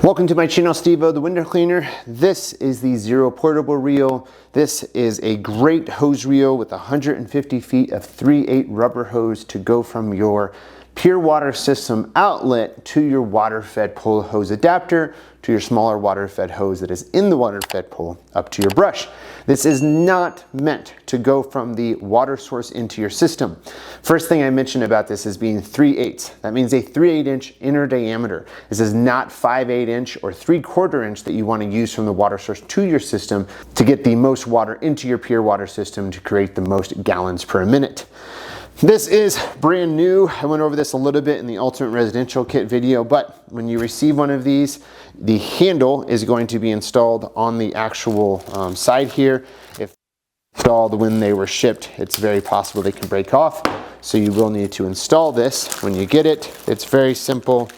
Welcome to my channel, steveO, the window cleaner. This is the Xero portable reel. This is a great hose reel with 150 feet of 3/8 rubber hose to go from your pure water system outlet to your water fed pole hose adapter to your smaller water fed hose that is in the water fed pole up to your brush. This is not meant to go from the water source into your system. First thing I mentioned about this is being 3/8. That means a 3/8 inch inner diameter. This is not 5/8 inch or 3/4 inch that you want to use from the water source to your system to get the most water into your pure water system to create the most gallons per minute. This is brand new. I went over this a little bit in the Ultimate Residential Kit video, but when you receive one of these, the handle is going to be installed on the actual side here. If installed when they were shipped, it's very possible they can break off. So you will need to install this when you get it. It's very simple,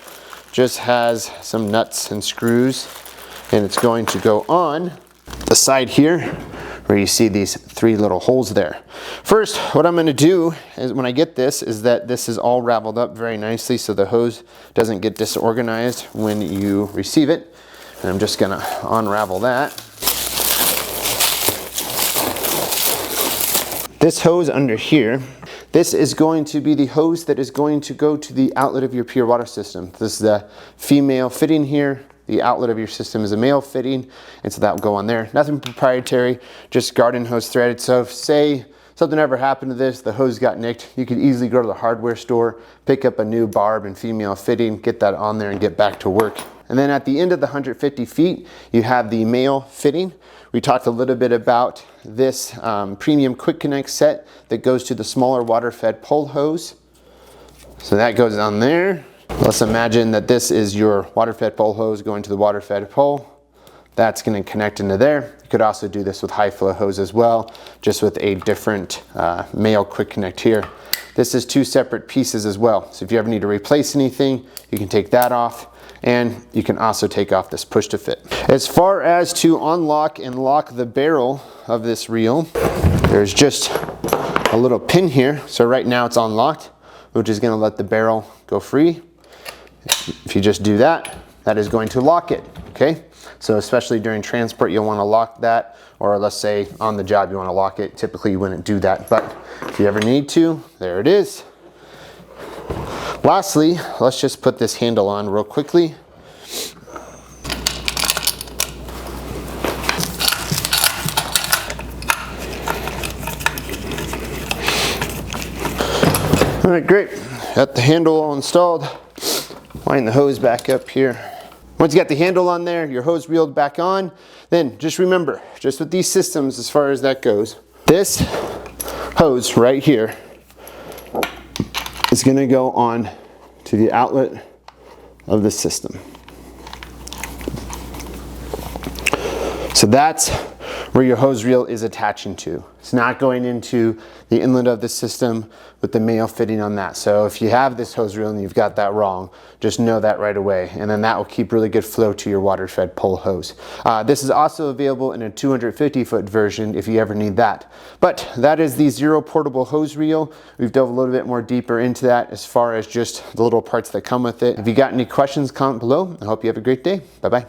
just has some nuts and screws, and it's going to go on the side here where you see these 3 little holes there. First, what I'm gonna do is when I get this is that this is all raveled up very nicely so the hose doesn't get disorganized when you receive it. And I'm just gonna unravel that. This hose under here, this is going to be the hose that is going to go to the outlet of your pure water system. This is the female fitting here. The outlet of your system is a male fitting, and so that will go on there. Nothing proprietary, just garden hose threaded. So if, say, something ever happened to this, the hose got nicked, you could easily go to the hardware store, pick up a new barb and female fitting, get that on there and get back to work. And then at the end of the 150 feet, you have the male fitting. We talked a little bit about this premium quick connect set that goes to the smaller water fed pole hose. So that goes on there. Let's imagine that this is your water fed pole hose going to the water fed pole. That's going to connect into there. You could also do this with high flow hose as well, just with a different male quick connect here. This is 2 separate pieces as well. So if you ever need to replace anything, you can take that off, and you can also take off this push to fit. As far as to unlock and lock the barrel of this reel, there's just a little pin here. So right now it's unlocked, which is going to let the barrel go free. If you just do that, that is going to lock it, okay? So especially during transport, you'll want to lock that, or let's say on the job you want to lock it. Typically you wouldn't do that, but if you ever need to, there it is. Lastly, let's just put this handle on real quickly. All right, great. Got the handle all installed. Line the hose back up here. Once you got the handle on there, your hose reeled back on, then just remember, just with these systems as far as that goes, this hose right here is gonna go on to the outlet of the system. So that's where your hose reel is attaching to. It's not going into the inlet of the system with the male fitting on that. So if you have this hose reel and you've got that wrong, just know that right away. And then that will keep really good flow to your water fed pole hose. This is also available in a 250 foot version if you ever need that. But that is the Xero portable hose reel. We've dove a little bit more deeper into that as far as just the little parts that come with it. If you got any questions, comment below. I hope you have a great day. Bye-bye.